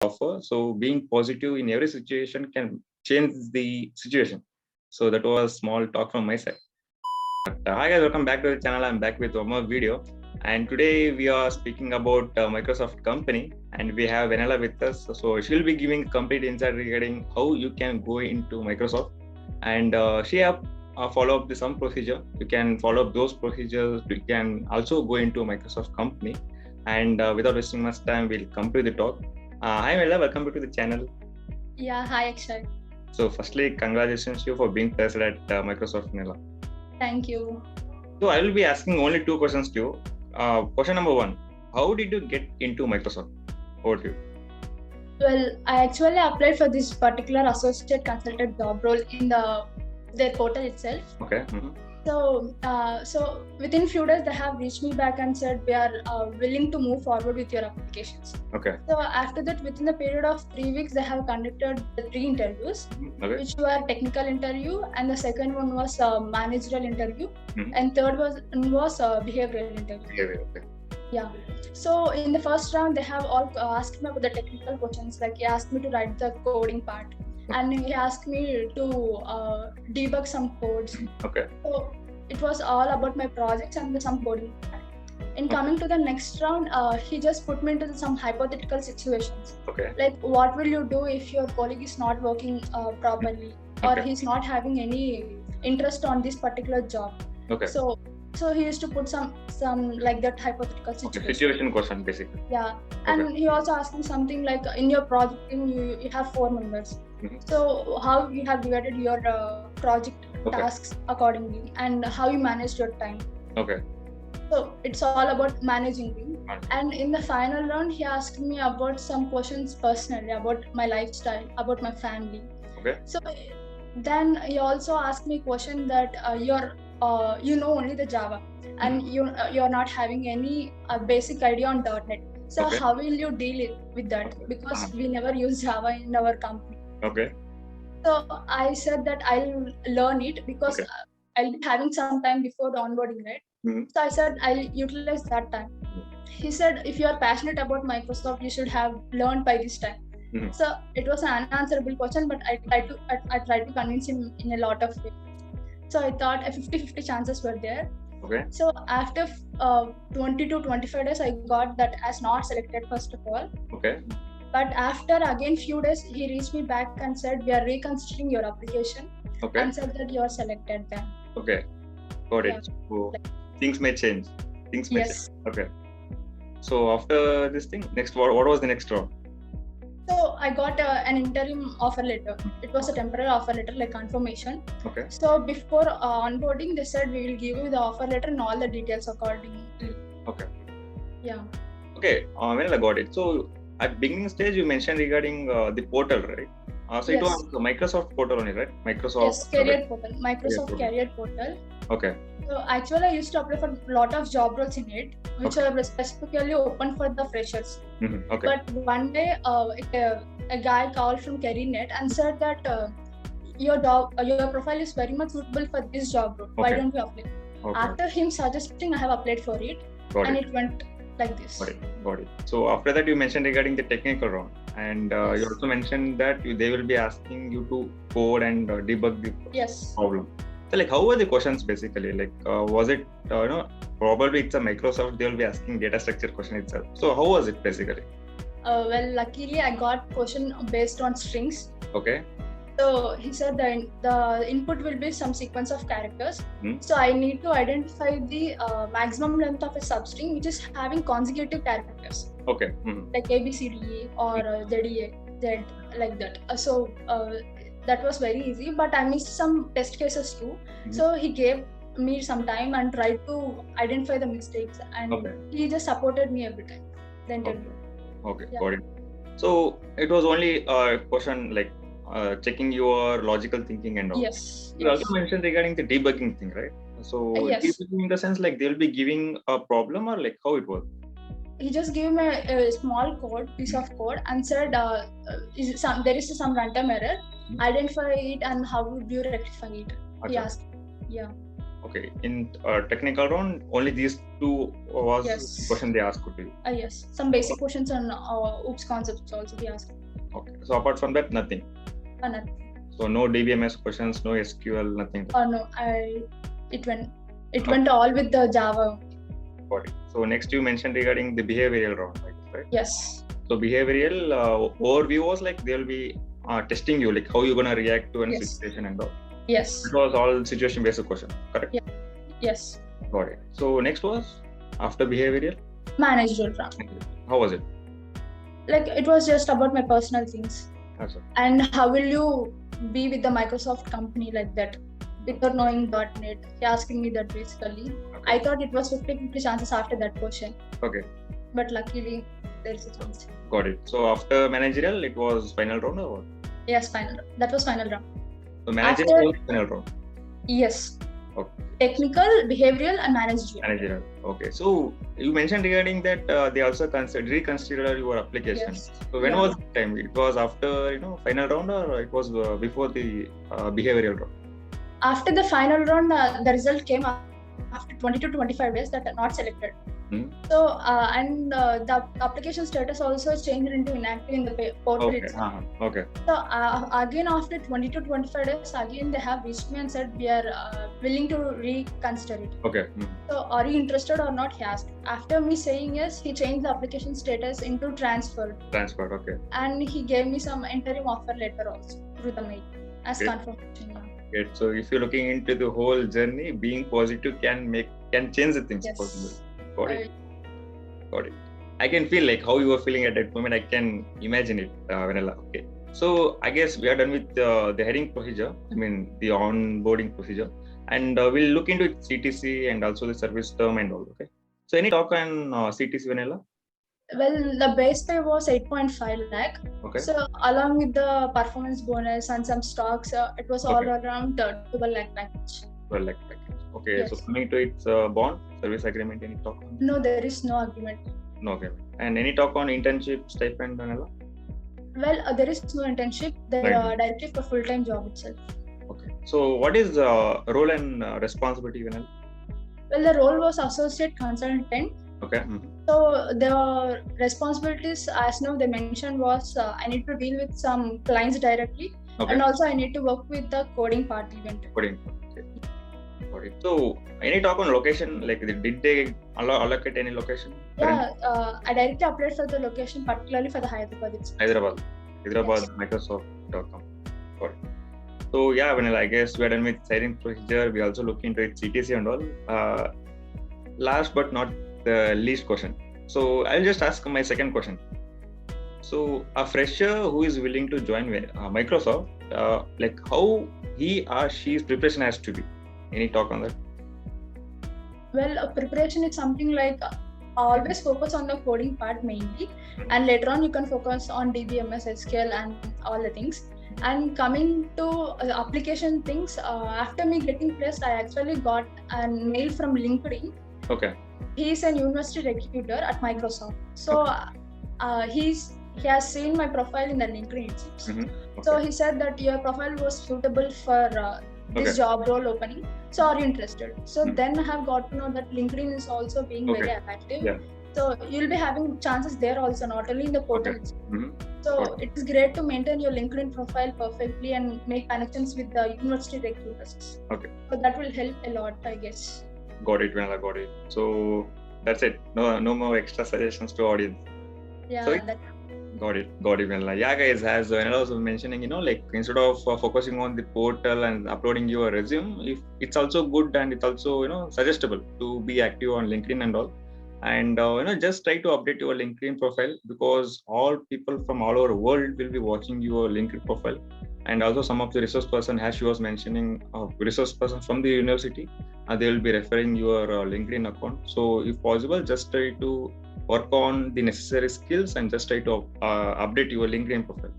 offer. So being positive in every situation can change the situation. So that was small talk from my side. Hi guys, welcome back to the channel. I'm back with one more video. And today we are speaking about Microsoft company, and we have Vanilla with us. So she'll be giving complete insight regarding how you can go into Microsoft. And she have follow up some procedure. You can follow up those procedures. You can also go into Microsoft company. And without wasting much time, we'll come to the talk. Hi Vanilla, welcome to the channel. Yeah, hi Akshay. So firstly, congratulations to you for being placed at Microsoft Vanilla. Thank you. So I will be asking only two questions to you. Question number one, how did you get into Microsoft? Over to you. Well, I actually applied for this particular associate consultant job role in their portal itself. Okay. So within few days they have reached me back and said we are willing to move forward with your applications. Okay. So after that, within the period of 3 weeks, they have conducted the 3 interviews, which were technical interview, and the second one was managerial interview, and third was behavioral interview. Okay. Yeah. So in the first round, they have all asked me about the technical questions. Like he asked me to write the coding part, and he asked me to debug some codes. Okay. So it was all about my projects and some coding. In coming to the next round, he just put me into some hypothetical situations. Okay. Like, what will you do if your colleague is not working properly, or he's not having any interest on this particular job? Okay. So he used to put some like that hypothetical situation. Okay. Situation question basically. Yeah, and he also asked me something like, in your project, you have 4 members. So how you have divided your project tasks accordingly, and how you managed your time. Okay. So it's all about managing me. And in the final round, he asked me about some questions personally, about my lifestyle, about my family. Okay. So then he also asked me a question that you know only the Java, and you're not having any basic idea on .NET. So how will you deal with that? Because we never use Java in our company. Okay. So I said that I'll learn it because I'll be having some time before the onboarding, right? So I said I'll utilize that time. He said, if you are passionate about Microsoft, you should have learned by this time. So it was an unanswerable question, but I tried to convince him in a lot of ways. So I thought a 50-50 chances were there. Okay. So after 20 to 25 days, I got that as not selected first of all. Okay. But after again few days, he reached me back and said, we are reconsidering your application. Okay. And said that you are selected then. Okay. Got it. So things may change. Things may change. Okay. So after this thing, next what was the next round? So I got an interim offer letter. It was a temporary offer letter, like confirmation. Okay. So before onboarding, they said we will give you the offer letter and all the details accordingly. Okay. Yeah. Okay. When I got it. So at beginning stage, you mentioned regarding the portal, right? So it was Microsoft portal only, right? Microsoft. Yes, career portal. Microsoft career portal. Okay. So actually, I used to apply for a lot of job roles in it, which are specifically open for the freshers. Okay. But one day, a guy called from CareerNet and said that your profile is very much suitable for this job role. Why don't you apply? Okay. After him suggesting, I have applied for it, it went like this. Got it. So after that, you mentioned regarding the technical round, and you also mentioned that they will be asking you to code and debug the problem. So like, how were the questions basically? Like, was it probably it's a Microsoft, they will be asking data structure question itself. So how was it basically? Well, luckily I got question based on strings. Okay. So he said the input will be some sequence of characters. So I need to identify the maximum length of a substring which is having consecutive characters. Okay. Like ABCDE or ZDA, Z, like that. So that was very easy, but I missed some test cases too. So he gave me some time and tried to identify the mistakes, and he just supported me every time. The interview. Okay. Got it. So it was only a question like checking your logical thinking and all. Yes. You also mentioned regarding the debugging thing, right? So debugging in the sense like they'll be giving a problem, or like how it works? He just gave me a small piece of code and said there is some runtime error. Identify it and how would you rectify it? He asked. Yeah. Okay, in technical round, only these two was Yes. the question they asked to you. Yes, some basic questions on OOPS concepts also they asked. Okay, so apart from that, nothing. Nothing. So no DBMS questions, no SQL, nothing. No, it went all with the Java. Got it. So next you mentioned regarding the behavioral round, right? Yes. So behavioral overview was like they'll be testing you, like how you're gonna react to a Yes. situation and all. Yes. It was all situation based question, correct? Yeah. Yes. Got it. So next was after behavioral. Managerial round. How was it? Like it was just about my personal things. Awesome. And how will you be with the Microsoft company like that without knowing .NET? He asking me that basically. Okay. I thought it was 50-50 chances after that question. Okay. But luckily there's a chance. Got it. So after managerial, it was final round or what? Yes, final round. That was final round. So managerial was final round. Yes. Okay. Technical, behavioral, and managerial. Managerial. Okay. So you mentioned regarding that they also reconsider your application. Yes. So when Yeah. was the time? It was after final round or it was before the behavioral round? After the final round, the result came after 20 to 25 days that are not selected. So the application status also changed into inactive in the portal itself. Okay. So again after 20 to 25 days, again they have reached me and said we are willing to reconsider it. Okay. So are you interested or not? He asked. After me saying yes, he changed the application status into transferred. Transferred. Okay. And he gave me some interim offer letter also through the mail as Great. confirmation. Great. So if you're looking into the whole journey, being positive can change the things Yes. possible. Got it. I can feel like how you were feeling at that moment. I can imagine it, Vanilla. Okay. So I guess we are done with the heading procedure. I mean the onboarding procedure, and we'll look into CTC and also the service term and all. Okay. So any talk on CTC, Vanilla? Well, the base pay was 8.5 lakh. Okay. So along with the performance bonus and some stocks, it was all around 12 lakh package. 12 lakh package. Okay. Yes. So coming to its bond service agreement, any talk on? No, there is no agreement. No agreement. And any talk on internship stipend, Vanilla? Well, there is no internship. They are directly for full-time job itself. Okay. So what is the role and responsibility, Vanilla? Well, the role was associate consultant. Okay. So the responsibilities, as now they mentioned, was I need to deal with some clients directly, and also I need to work with the coding part event. Coding. Okay. Got it. So any talk on location? Like did they allocate any location? Yeah, I directly applied for the location, particularly for the Hyderabad itself. Hyderabad, Yes. Microsoft.com. Got it. So yeah, Vanilla, I guess we are done with hiring procedure. We also look into its CTC and all. Last but not the least question. So I'll just ask my second question. So a fresher who is willing to join Microsoft, like how he or she's preparation has to be. Any talk on that? Well, preparation is something like always focus on the coding part mainly, and later on you can focus on DBMS, SQL, and all the things. And coming to application things, after me getting placed, I actually got a mail from LinkedIn. Okay. He is a university recruiter at Microsoft. So he has seen my profile in the LinkedIn itself. Okay. So he said that your profile was suitable for this job role opening. So are you interested? So then I have got to know that LinkedIn is also being very active. Yeah. So you'll be having chances there also, not only in the portal. So it is great to maintain your LinkedIn profile perfectly and make connections with the university recruiters. Okay. So that will help a lot, I guess. Got it, Vanilla. Got it. So that's it. No more extra suggestions to audience. Yeah. So got it, Vanilla. Yeah, guys, as Vanilla was mentioning, like instead of focusing on the portal and uploading your resume, if it's also good and it's also suggestible to be active on LinkedIn and all. And just try to update your LinkedIn profile, because all people from all over the world will be watching your LinkedIn profile. And also some of the resource person, as she was mentioning, resource person from the university, they will be referring your LinkedIn account. So if possible, just try to work on the necessary skills and just try to update your LinkedIn profile.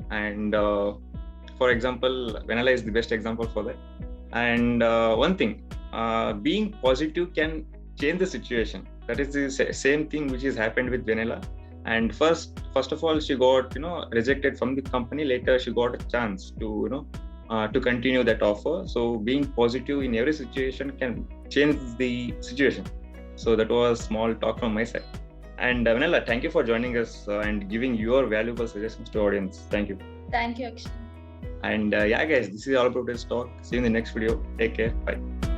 And for example, Vanilla is the best example for that. And one thing, being positive can change the situation. That is the same thing which has happened with Vanilla. And first of all, she got rejected from the company. Later, she got a chance to to continue that offer. So being positive in every situation can change the situation. So that was small talk from my side. And Vanilla, thank you for joining us and giving your valuable suggestions to audience. Thank you. Thank you, Akshay. And yeah, guys, this is all about this talk. See you in the next video. Take care. Bye.